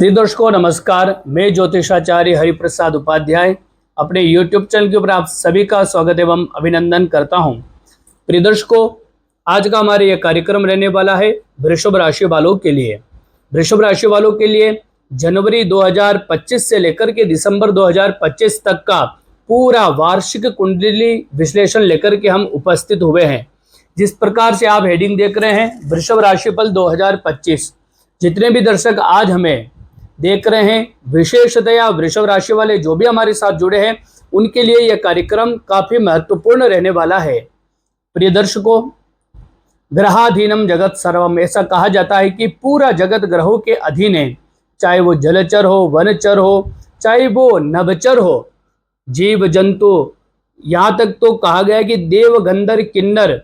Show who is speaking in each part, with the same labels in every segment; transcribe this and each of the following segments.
Speaker 1: प्रिय दर्शकों नमस्कार। मैं ज्योतिषाचार्य हरिप्रसाद उपाध्याय अपने YouTube चैनल के ऊपर आप सभी का स्वागत एवं अभिनंदन करता हूं। प्रिय दर्शकों, आज का हमारा यह कार्यक्रम रहने वाला है वृषभ राशि वालों के लिए। वृषभ राशि वालों के लिए जनवरी 2025 से लेकर के दिसंबर 2025 तक का पूरा वार्षिक कुंडली विश्लेषण लेकर के हम उपस्थित हुए हैं। जिस प्रकार से आप हेडिंग देख रहे हैं वृषभ राशिफल 2025, जितने भी दर्शक आज हमें देख रहे हैं, विशेषतया वृषभ राशि वाले जो भी हमारे साथ जुड़े हैं, उनके लिए यह कार्यक्रम काफी महत्वपूर्ण रहने वाला है। प्रिय दर्शकों, ग्रहाधीनम जगत सर्वम, ऐसा कहा जाता है कि पूरा जगत ग्रहों के अधीन है। चाहे वो जलचर हो, वनचर हो, चाहे वो नभचर हो, जीव जंतु, यहाँ तक तो कहा गया है कि देव गंधर्व किन्नर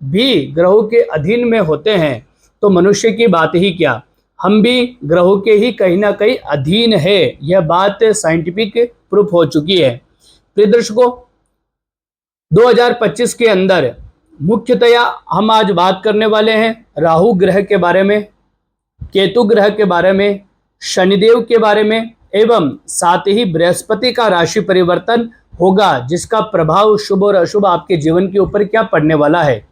Speaker 1: भी ग्रहों के अधीन में होते हैं। तो मनुष्य की बात ही क्या, हम भी ग्रहों के ही कहीं ना कहीं अधीन है। यह बात साइंटिफिक प्रूफ हो चुकी है। प्रिय दर्शकों, 2025 के अंदर मुख्यतया हम आज बात करने वाले हैं राहु ग्रह के बारे में, केतु ग्रह के बारे में, शनिदेव के बारे में, एवं साथ ही बृहस्पति का राशि परिवर्तन होगा, जिसका प्रभाव शुभ और अशुभ आपके जीवन के ऊपर क्या पड़ने वाला है।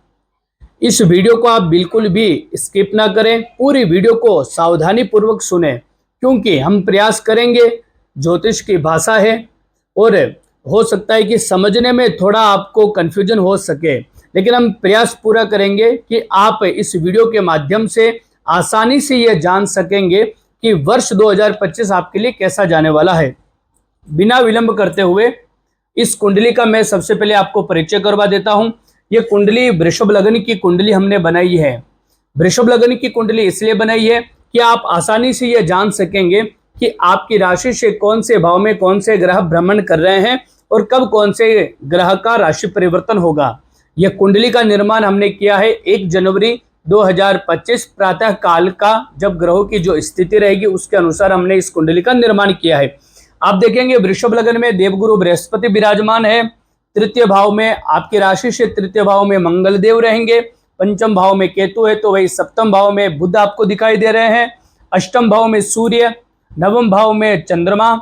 Speaker 1: इस वीडियो को आप बिल्कुल भी स्किप ना करें, पूरी वीडियो को सावधानी पूर्वक सुने, क्योंकि हम प्रयास करेंगे, ज्योतिष की भाषा है और हो सकता है कि समझने में थोड़ा आपको कंफ्यूजन हो सके, लेकिन हम प्रयास पूरा करेंगे कि आप इस वीडियो के माध्यम से आसानी से यह जान सकेंगे कि वर्ष 2025 आपके लिए कैसा जाने वाला है। बिना विलंब करते हुए इस कुंडली का मैं सबसे पहले आपको परिचय करवा देता हूं। ये कुंडली वृषभ लग्न की कुंडली हमने बनाई है। वृषभ लग्न की कुंडली इसलिए बनाई है कि आप आसानी से यह जान सकेंगे कि आपकी राशि से कौन से भाव में कौन से ग्रह भ्रमण कर रहे हैं और कब कौन से ग्रह का राशि परिवर्तन होगा। यह कुंडली का निर्माण हमने किया है 1 जनवरी 2025 प्रातः काल का, जब ग्रहों की जो स्थिति रहेगी उसके अनुसार हमने इस कुंडली का निर्माण किया है। आप देखेंगे वृषभ लग्न में देवगुरु बृहस्पति विराजमान है। तृतीय भाव में आपकी राशि से तृतीय भाव में मंगल देव रहेंगे। पंचम भाव में केतु है, तो वही सप्तम भाव में बुध आपको दिखाई दे रहे हैं। अष्टम भाव में सूर्य, नवम भाव में चंद्रमा,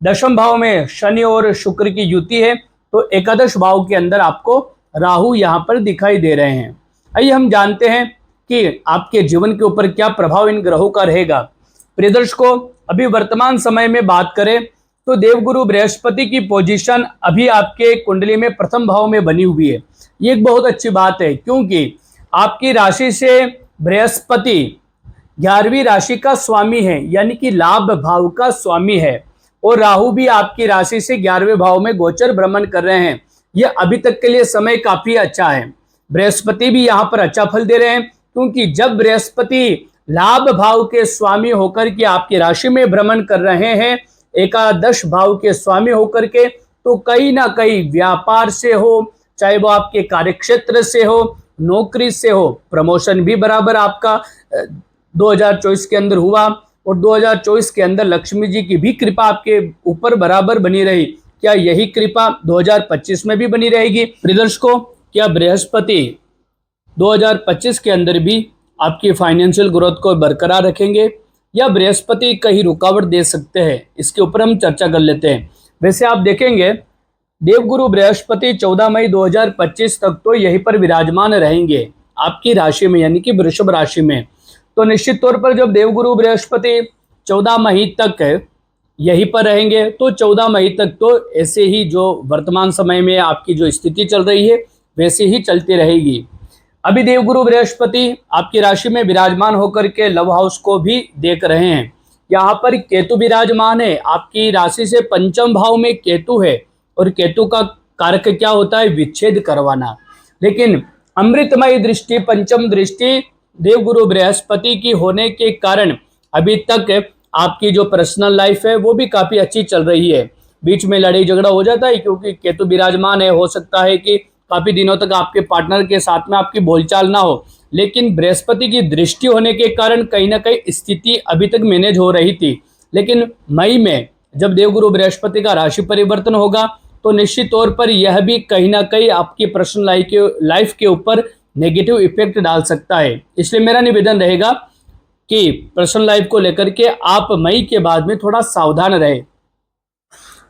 Speaker 1: दशम भाव में शनि और शुक्र की युति है। तो एकादश भाव के अंदर आपको राहु यहाँ पर दिखाई दे रहे हैं। आइए हम जानते हैं कि आपके जीवन के ऊपर क्या प्रभाव इन ग्रहों का रहेगा। प्रिय दर्शकों, अभी वर्तमान समय में बात करें तो देवगुरु बृहस्पति की पोजीशन अभी आपके कुंडली में प्रथम भाव में बनी हुई है। ये एक बहुत अच्छी बात है, क्योंकि आपकी राशि से बृहस्पति 11वीं राशि का स्वामी है, यानी कि लाभ भाव का स्वामी है, और राहु भी आपकी राशि से 11वें भाव में गोचर भ्रमण कर रहे हैं। यह अभी तक के लिए समय काफी अच्छा है। बृहस्पति भी यहाँ पर अच्छा फल दे रहे हैं, क्योंकि जब बृहस्पति लाभ भाव के स्वामी होकर के आपकी राशि में भ्रमण कर रहे हैं, एकादश भाव के स्वामी होकर के, तो कहीं ना कहीं व्यापार से हो, चाहे वो आपके कार्यक्षेत्र से हो, नौकरी से हो, प्रमोशन भी बराबर आपका 2024 के अंदर हुआ, और 2024 के अंदर लक्ष्मी जी की भी कृपा आपके ऊपर बराबर बनी रही। क्या यही कृपा 2025 में भी बनी रहेगी? प्रिय दर्शकों, क्या बृहस्पति 2025 के अंदर भी आपकी फाइनेंशियल ग्रोथ को बरकरार रखेंगे, या बृहस्पति कहीं रुकावट दे सकते हैं? इसके ऊपर हम चर्चा कर लेते हैं। वैसे आप देखेंगे देवगुरु बृहस्पति 14 मई 2025 तक तो यहीं पर विराजमान रहेंगे आपकी राशि में, यानी कि वृषभ राशि में। तो निश्चित तौर पर जब देवगुरु बृहस्पति 14 मई तक यहीं पर रहेंगे, तो 14 मई तक तो ऐसे ही जो वर्तमान समय में आपकी जो स्थिति चल रही है वैसे ही चलती रहेगी। अभी देवगुरु बृहस्पति आपकी राशि में विराजमान होकर के लव हाउस को भी देख रहे हैं। यहाँ पर केतु विराजमान है, आपकी राशि से पंचम भाव में केतु है, और केतु का कारक क्या होता है? विच्छेद करवाना। लेकिन अमृतमय दृष्टि, पंचम दृष्टि देवगुरु बृहस्पति की होने के कारण अभी तक आपकी जो पर्सनल लाइफ है वो भी काफी अच्छी चल रही है। बीच में लड़ाई झगड़ा हो जाता है, क्योंकि केतु विराजमान है, हो सकता है कि काफी दिनों तक आपके पार्टनर के साथ में आपकी बोलचाल ना हो, लेकिन बृहस्पति की दृष्टि होने के कारण कहीं ना कहीं स्थिति अभी तक मैनेज हो रही थी। लेकिन मई में जब देवगुरु बृहस्पति का राशि परिवर्तन होगा, तो निश्चित तौर पर यह भी कहीं ना कहीं आपकी पर्सनल लाइफ के ऊपर नेगेटिव इफेक्ट डाल सकता है। इसलिए मेरा निवेदन रहेगा कि पर्सनल लाइफ को लेकर के आप मई के बाद में थोड़ा सावधान रहे।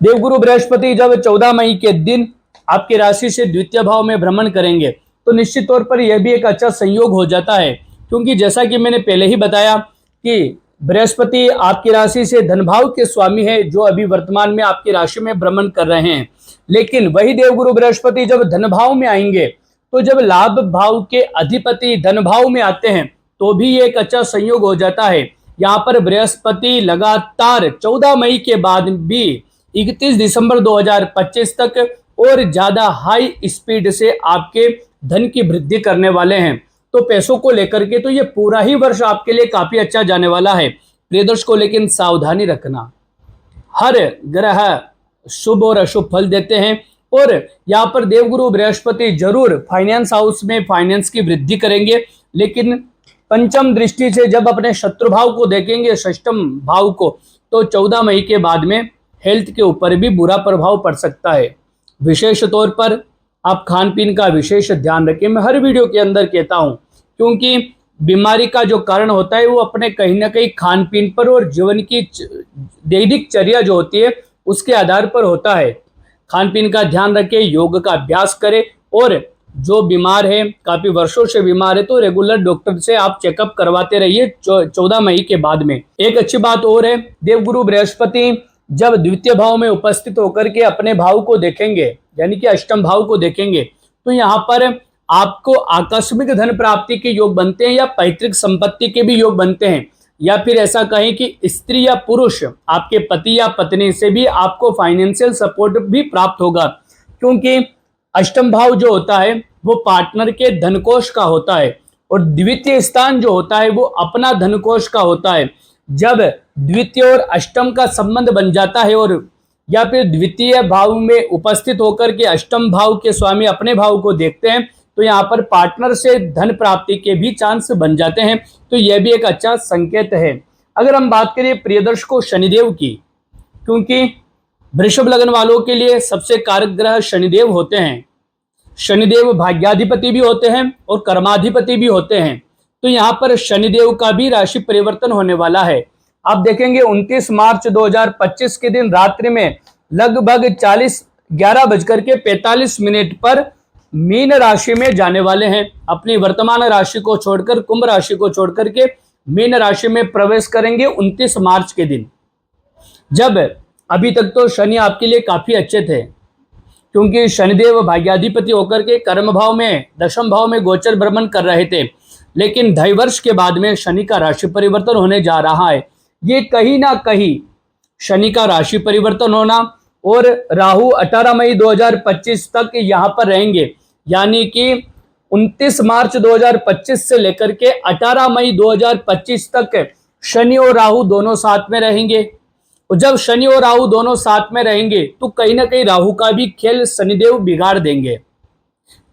Speaker 1: देवगुरु बृहस्पति जब 14 मई के दिन आपकी राशि से द्वितीय भाव में भ्रमण करेंगे तो निश्चित तौर पर यह भी एक अच्छा संयोग हो जाता है, क्योंकि जैसा कि मैंने पहले ही बताया कि बृहस्पति आपकी राशि से धन भाव के स्वामी है, जो अभी वर्तमान में आपकी राशि में भ्रमण कर रहे हैं। लेकिन वही देवगुरु बृहस्पति जब धन भाव में आएंगे तो जब लाभ भाव के अधिपति धन भाव में आते हैं तो भी ये एक अच्छा संयोग हो जाता है। यहाँ पर बृहस्पति लगातार 14 मई के बाद भी 31 दिसंबर 2025 तक और ज्यादा हाई स्पीड से आपके धन की वृद्धि करने वाले हैं। तो पैसों को लेकर के तो ये पूरा ही वर्ष आपके लिए काफी अच्छा जाने वाला है प्रिय दर्शकों। लेकिन सावधानी रखना, हर ग्रह शुभ और अशुभ फल देते हैं और यहाँ पर देवगुरु बृहस्पति जरूर फाइनेंस हाउस में फाइनेंस की वृद्धि करेंगे, लेकिन पंचम दृष्टि से जब अपने शत्रु भाव को देखेंगे, षष्ठम भाव को, तो 14 मई के बाद में हेल्थ के ऊपर भी बुरा प्रभाव पड़ सकता है। विशेष तौर पर आप खान पीन का विशेष ध्यान रखें। मैं हर वीडियो के अंदर कहता हूं, क्योंकि बीमारी का जो कारण होता है वो अपने कहीं ना कहीं खान पीन पर और जीवन की दैनिक चर्या जो होती है उसके आधार पर होता है। खान पीन का ध्यान रखें, योग का अभ्यास करें और जो बीमार है, काफी वर्षों से बीमार है, तो रेगुलर डॉक्टर से आप चेकअप करवाते रहिए 14 मई के बाद में। एक अच्छी बात और है, देवगुरु बृहस्पति जब द्वितीय भाव में उपस्थित होकर के अपने भाव को देखेंगे, यानी कि अष्टम भाव को देखेंगे, तो यहाँ पर आपको आकस्मिक धन प्राप्ति के योग बनते हैं या पैतृक संपत्ति के भी योग बनते हैं, या फिर ऐसा कहें कि स्त्री या पुरुष आपके पति या पत्नी से भी आपको फाइनेंशियल सपोर्ट भी प्राप्त होगा, क्योंकि अष्टम भाव जो होता है वो पार्टनर के धनकोष का होता है और द्वितीय स्थान जो होता है वो अपना धनकोष का होता है। जब द्वितीय और अष्टम का संबंध बन जाता है और या फिर द्वितीय भाव में उपस्थित होकर के अष्टम भाव के स्वामी अपने भाव को देखते हैं तो यहाँ पर पार्टनर से धन प्राप्ति के भी चांस बन जाते हैं। तो यह भी एक अच्छा संकेत है। अगर हम बात करें प्रिय दर्शकों शनिदेव की, क्योंकि वृषभ लग्न वालों के लिए सबसे कारक ग्रह शनिदेव होते हैं। शनिदेव भाग्याधिपति भी होते हैं और कर्माधिपति भी होते हैं। तो यहाँ पर शनिदेव का भी राशि परिवर्तन होने वाला है। आप देखेंगे 29 मार्च 2025 के दिन रात्रि में लगभग 11:45 पर मीन राशि में जाने वाले हैं। अपनी वर्तमान राशि को छोड़कर, कुंभ राशि को छोड़कर के मीन राशि में प्रवेश करेंगे 29 मार्च के दिन। जब अभी तक तो शनि आपके लिए काफी अच्छे थे, क्योंकि शनिदेव भाग्याधिपति होकर के कर्म भाव में, दशम भाव में गोचर भ्रमण कर रहे थे, लेकिन 2.5 वर्ष के बाद में शनि का राशि परिवर्तन होने जा रहा है। ये कहीं ना कहीं शनि का राशि परिवर्तन होना और राहु 18 मई 2025 तक यहाँ पर रहेंगे, यानी कि 29 मार्च 2025 से लेकर के 18 मई 2025 तक शनि और राहु दोनों साथ में रहेंगे। और जब शनि और राहु दोनों साथ में रहेंगे तो कहीं ना कहीं राहु का भी खेल शनिदेव बिगाड़ देंगे।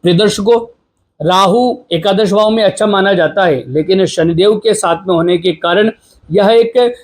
Speaker 1: प्रिय दर्शकों, राहु एकादश भाव में अच्छा माना जाता है, लेकिन शनिदेव के साथ में होने के कारण यह एक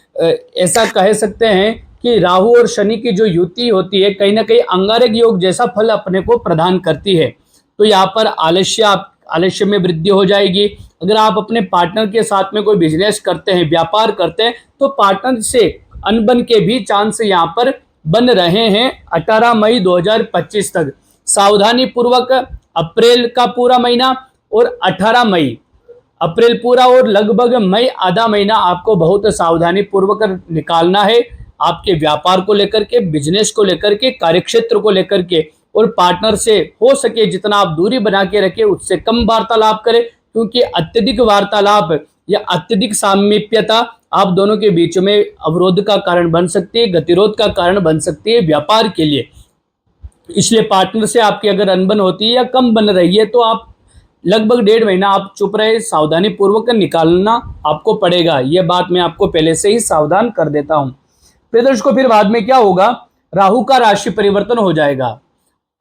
Speaker 1: ऐसा कह सकते हैं कि राहु और शनि की जो युति होती है कहीं ना कहीं अंगारक योग जैसा फल अपने को प्रदान करती है। तो यहाँ पर आलस्य में वृद्धि हो जाएगी। अगर आप अपने पार्टनर के साथ में कोई बिजनेस करते हैं, व्यापार करते हैं, तो पार्टनर से अनबन के भी चांस यहाँ पर बन रहे हैं 18 मई 2025 तक। सावधानी पूर्वक अप्रैल का पूरा महीना और 18 मई, अप्रैल पूरा और लगभग मई आधा महीना आपको बहुत सावधानी पूर्वक निकालना है, आपके व्यापार को लेकर के, बिजनेस को लेकर के, कार्यक्षेत्र को लेकर के। और पार्टनर से हो सके जितना आप दूरी बना के रखें, उससे कम वार्तालाप करें, क्योंकि अत्यधिक वार्तालाप या अत्यधिक सामीप्यता आप दोनों के बीच में अवरोध का कारण बन सकती है, गतिरोध का कारण बन सकती है व्यापार के लिए। इसलिए पार्टनर से आपकी अगर अनबन होती है या कम बन रही है तो आप लगभग 1.5 महीना आप चुप रहे, सावधानी पूर्वक निकालना आपको पड़ेगा। यह बात मैं आपको पहले से ही सावधान कर देता हूं। प्रिय दर्शकों, फिर बाद में क्या होगा, राहु का राशि परिवर्तन हो जाएगा।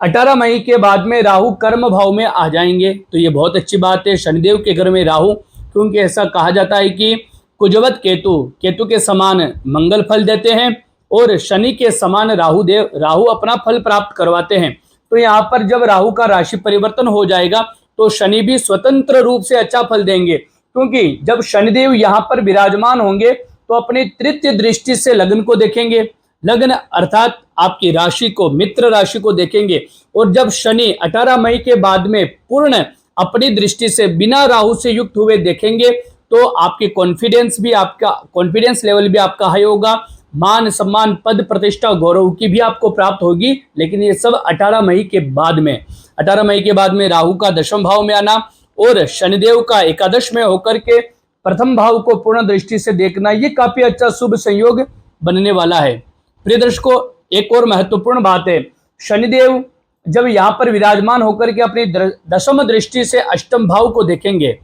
Speaker 1: 18 मई के बाद में राहु कर्म भाव में आ जाएंगे, तो ये बहुत अच्छी बात है। शनिदेव के घर में राहु, क्योंकि ऐसा कहा जाता है कि कुजवत केतु के समान मंगल फल देते हैं और शनि के समान राहु अपना फल प्राप्त करवाते हैं। तो यहाँ पर जब राहु का राशि परिवर्तन हो जाएगा तो शनि भी स्वतंत्र रूप से अच्छा फल देंगे, क्योंकि जब शनिदेव यहाँ पर विराजमान होंगे तो अपनी तृतीय दृष्टि से लग्न को देखेंगे, लग्न अर्थात आपकी राशि को, मित्र राशि को देखेंगे। और जब शनि 18 मई के बाद में पूर्ण अपनी दृष्टि से बिना राहु से युक्त हुए देखेंगे तो आपकी कॉन्फिडेंस लेवल भी आपका हाई होगा, मान सम्मान पद प्रतिष्ठा गौरव की भी आपको प्राप्त होगी। लेकिन ये सब 18 मई के बाद में, 18 मई के बाद में राहु का दशम भाव में आना और शनिदेव का एकादश में होकर के प्रथम भाव को पूर्ण दृष्टि से देखना, ये काफी अच्छा शुभ संयोग बनने वाला है। प्रिय दर्शकों, एक और महत्वपूर्ण बात है, शनिदेव जब यहाँ पर विराजमान होकर के अपनी दशम दृष्टि से अष्टम भाव को देखेंगे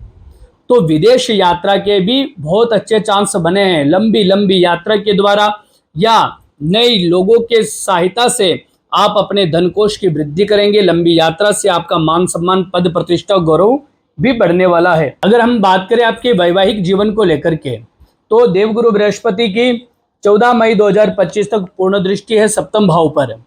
Speaker 1: तो विदेश यात्रा के भी बहुत अच्छे चांस बने हैं। लंबी लंबी यात्रा के द्वारा या नए लोगों के सहायता से आप अपने धन कोष की वृद्धि करेंगे। लंबी यात्रा से आपका मान सम्मान पद प्रतिष्ठा गौरव भी बढ़ने वाला है। अगर हम बात करें आपके वैवाहिक जीवन को लेकर के तो देवगुरु बृहस्पति की 14 मई 2025 तक पूर्ण दृष्टि है सप्तम भाव पर।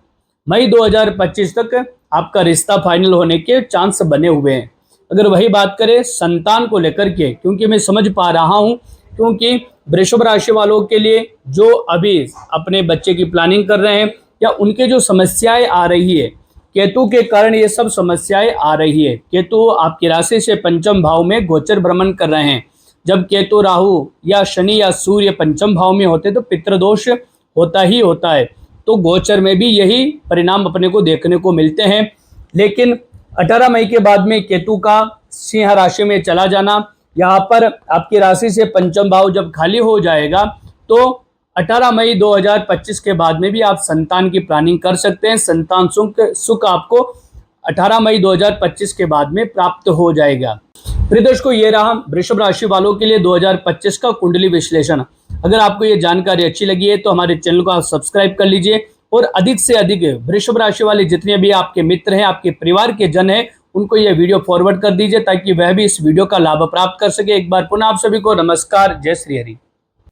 Speaker 1: मई 2025 तक आपका रिश्ता फाइनल होने के चांस बने हुए हैं। अगर वही बात करें संतान को लेकर के, क्योंकि मैं समझ पा रहा हूं, क्योंकि वृषभ राशि वालों के लिए जो अभी अपने बच्चे की प्लानिंग कर रहे हैं या उनके जो समस्याएं आ रही है, केतु के कारण ये सब समस्याएं आ रही है। केतु आपकी राशि से पंचम भाव में गोचर भ्रमण कर रहे हैं। जब केतु राहु या शनि या सूर्य पंचम भाव में होते तो पितृदोष होता ही होता है। तो गोचर में भी यही परिणाम अपने को देखने को मिलते हैं। लेकिन 18 मई के बाद में केतु का सिंह राशि में चला जाना, यहाँ पर आपकी राशि से पंचम भाव जब खाली हो जाएगा तो 18 मई 2025 के बाद में भी आप संतान की प्लानिंग कर सकते हैं। संतान सुख आपको 18 मई 2025 के बाद में प्राप्त हो जाएगा। प्रिय दर्शकों, ये रहा वृषभ राशि वालों के लिए 2025 का कुंडली विश्लेषण। अगर आपको ये जानकारी अच्छी लगी है तो हमारे चैनल को आप सब्सक्राइब कर लीजिए और अधिक से अधिक वृषभ राशि वाले जितने भी आपके मित्र हैं, आपके परिवार के जन हैं, उनको ये वीडियो फॉरवर्ड कर दीजिए ताकि वह भी इस वीडियो का लाभ प्राप्त कर सके। एक बार पुनः आप सभी को नमस्कार, जय श्री हरि।